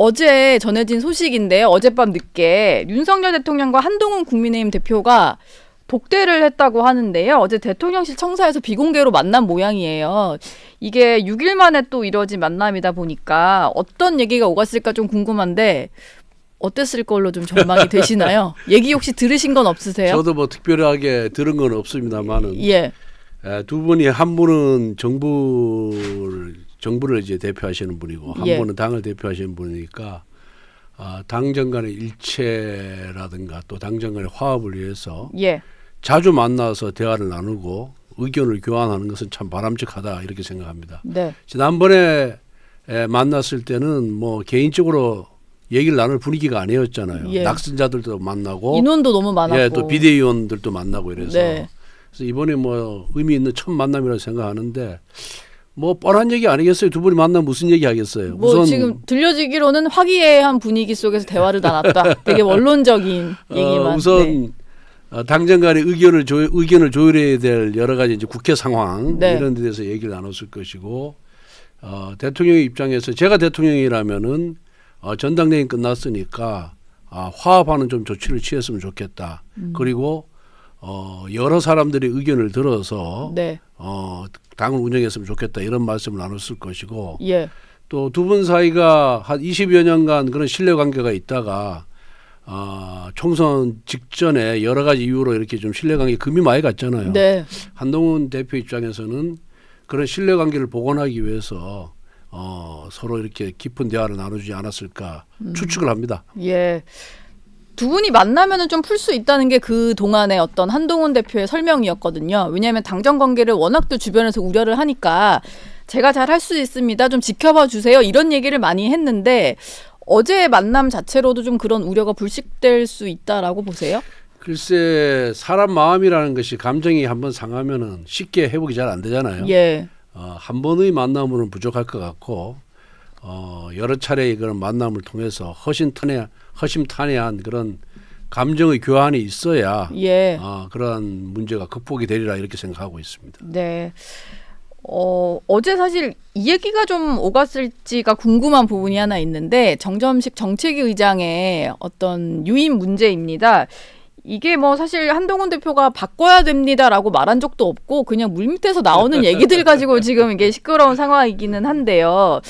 어제 전해진 소식인데요. 어젯밤 늦게 윤석열 대통령과 한동훈 국민의힘 대표가 독대를 했다고 하는데요. 어제 대통령실 청사에서 비공개로 만난 모양이에요. 이게 6일 만에 또 이뤄진 만남이다 보니까 어떤 얘기가 오갔을까 좀 궁금한데 어땠을 걸로 좀 전망이 되시나요? 얘기 혹시 들으신 건 없으세요? 저도 뭐 특별하게 들은 건 없습니다만은 예. 두 분이 한 분은 정부를 이제 대표하시는 분이고 한 예. 분은 당을 대표하시는 분이니까 당정 간의 일체라든가 또 당정 간의 화합을 위해서 예. 자주 만나서 대화를 나누고 의견을 교환하는 것은 참 바람직하다 이렇게 생각합니다. 네. 지난번에 만났을 때는 뭐 개인적으로 얘기를 나눌 분위기가 아니었잖아요. 예. 낙선자들도 만나고 인원도 너무 많았고 예, 또 비대위원들도 만나고 이래서 네. 그래서 이번에 뭐 의미 있는 첫 만남이라고 생각하는데 뭐 뻔한 얘기 아니겠어요? 두 분이 만나면 무슨 얘기 하겠어요? 뭐 우선 지금 들려지기로는 화기애애한 분위기 속에서 대화를 나눴다. 되게 원론적인 얘기만. 우선 네. 당정 간의 의견을 조율해야 될 여러 가지 이제 국회 상황 네. 이런 데 대해서 얘기를 나눴을 것이고 대통령의 입장에서 제가 대통령이라면은 전당대회 끝났으니까 화합하는 좀 조치를 취했으면 좋겠다. 그리고 여러 사람들의 의견을 들어서 네. 당을 운영했으면 좋겠다 이런 말씀을 나눴을 것이고 예. 또 두 분 사이가 한 20여 년간 그런 신뢰관계가 있다가 총선 직전에 여러 가지 이유로 이렇게 좀 신뢰관계 금이 많이 갔잖아요. 네. 한동훈 대표 입장에서는 그런 신뢰관계를 복원하기 위해서 서로 이렇게 깊은 대화를 나누지 않았을까 추측을 합니다. 예. 두 분이 만나면은 좀 풀 수 있다는 게 그 동안의 어떤 한동훈 대표의 설명이었거든요. 왜냐하면 당정 관계를 워낙 또 주변에서 우려를 하니까 제가 잘 할 수 있습니다. 좀 지켜봐 주세요. 이런 얘기를 많이 했는데 어제의 만남 자체로도 좀 그런 우려가 불식될 수 있다라고 보세요? 글쎄 사람 마음이라는 것이 감정이 한번 상하면은 쉽게 회복이 잘 안 되잖아요. 예. 한 번의 만남으로는 부족할 것 같고 여러 차례의 그런 만남을 통해서 허심탄회한 그런 감정의 교환이 있어야 예. 그러한 문제가 극복이 되리라 이렇게 생각하고 있습니다. 네. 어제 사실 이 얘기가 좀 오갔을지가 궁금한 부분이 하나 있는데 정점식 정책위 의장의 어떤 유임 문제입니다. 이게 뭐 사실 한동훈 대표가 바꿔야 됩니다라고 말한 적도 없고 그냥 물밑에서 나오는 얘기들 가지고 지금 이게 시끄러운 상황이기는 한데요.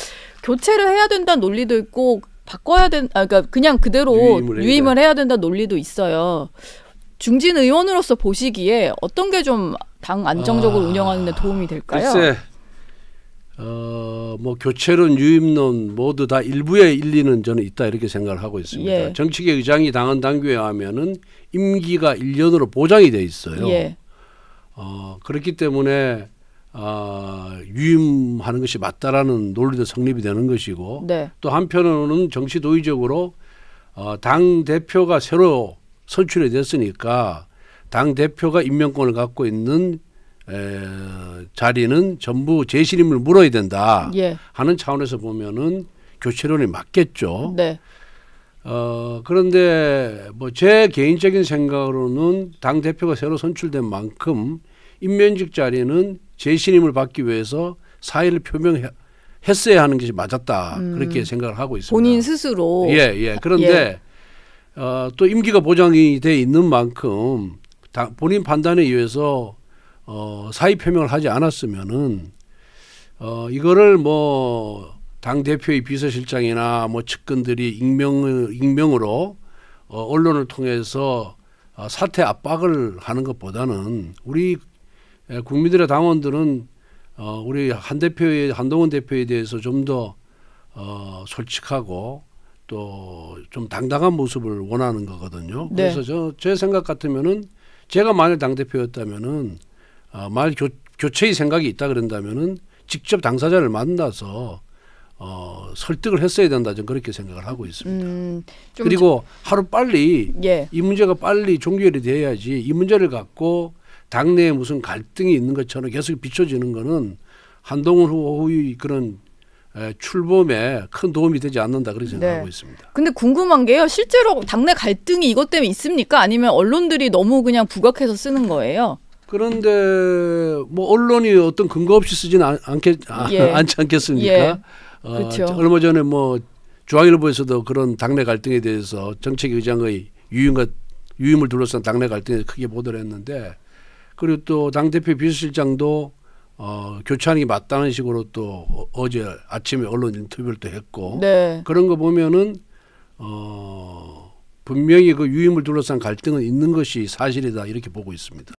교체를 해야 된다는 논리도 있고 그러니까 그냥 그대로 유임을 해야 된다는 논리도 있어요. 중진 의원으로서 보시기에 어떤 게 좀 당 안정적으로 운영하는 데 도움이 될까요? 글쎄 뭐 교체론 유임론 모두 다 일부의 일리는 저는 있다 이렇게 생각을 하고 있습니다. 예. 정치계 의장이 당헌 당규에 하면은 임기가 1년으로 보장이 돼 있어요. 예. 그렇기 때문에 유임하는 것이 맞다라는 논리도 성립이 되는 것이고 네. 또 한편으로는 정치 도의적으로 당 대표가 새로 선출이 됐으니까 당 대표가 임명권을 갖고 있는 자리는 전부 재신임을 물어야 된다 예. 하는 차원에서 보면은 교체론이 맞겠죠. 네. 그런데 뭐 제 개인적인 생각으로는 당 대표가 새로 선출된 만큼 임명직 자리는 재신임을 받기 위해서 사의를 표명했어야 하는 것이 맞았다 그렇게 생각을 하고 있습니다. 본인 스스로. 예. 그런데 또 임기가 보장이 돼 있는 만큼 본인 판단에 의해서 사의 표명을 하지 않았으면은 이거를 뭐 당 대표의 비서실장이나 뭐 측근들이 익명으로 언론을 통해서 사퇴 압박을 하는 것보다는 우리 국민들의 당원들은 우리 한동훈 대표에 대해서 좀 더 솔직하고 또 좀 당당한 모습을 원하는 거거든요. 네. 그래서 제 생각 같으면은 제가 만일 당 대표였다면은 만일 교체의 생각이 있다 그런다면은 직접 당사자를 만나서 설득을 했어야 된다 저는 그렇게 생각을 하고 있습니다. 그리고 하루 빨리 예. 이 문제가 빨리 종결이 돼야지 이 문제를 갖고 당내에 무슨 갈등이 있는 것처럼 계속 비춰지는 거는 한동훈 후보의 그런 출범에 큰 도움이 되지 않는다 그렇게 생각하고 있습니다. 근데 궁금한 게요. 실제로 당내 갈등이 이것 때문에 있습니까? 아니면 언론들이 너무 그냥 부각해서 쓰는 거예요? 그런데 뭐 언론이 어떤 근거 없이 쓰지는 않지 않겠습니까? 예. 그렇죠. 얼마 전에 뭐 중앙일보에서도 그런 당내 갈등에 대해서 정책위의장의 유임을 둘러싼 당내 갈등에 크게 보도를 했는데, 그리고 또 당대표 비서실장도 교체하는 게 맞다는 식으로 또 어제 아침에 언론 인터뷰를 또 했고, 네. 그런 거 보면은 분명히 그 유임을 둘러싼 갈등은 있는 것이 사실이다 이렇게 보고 있습니다.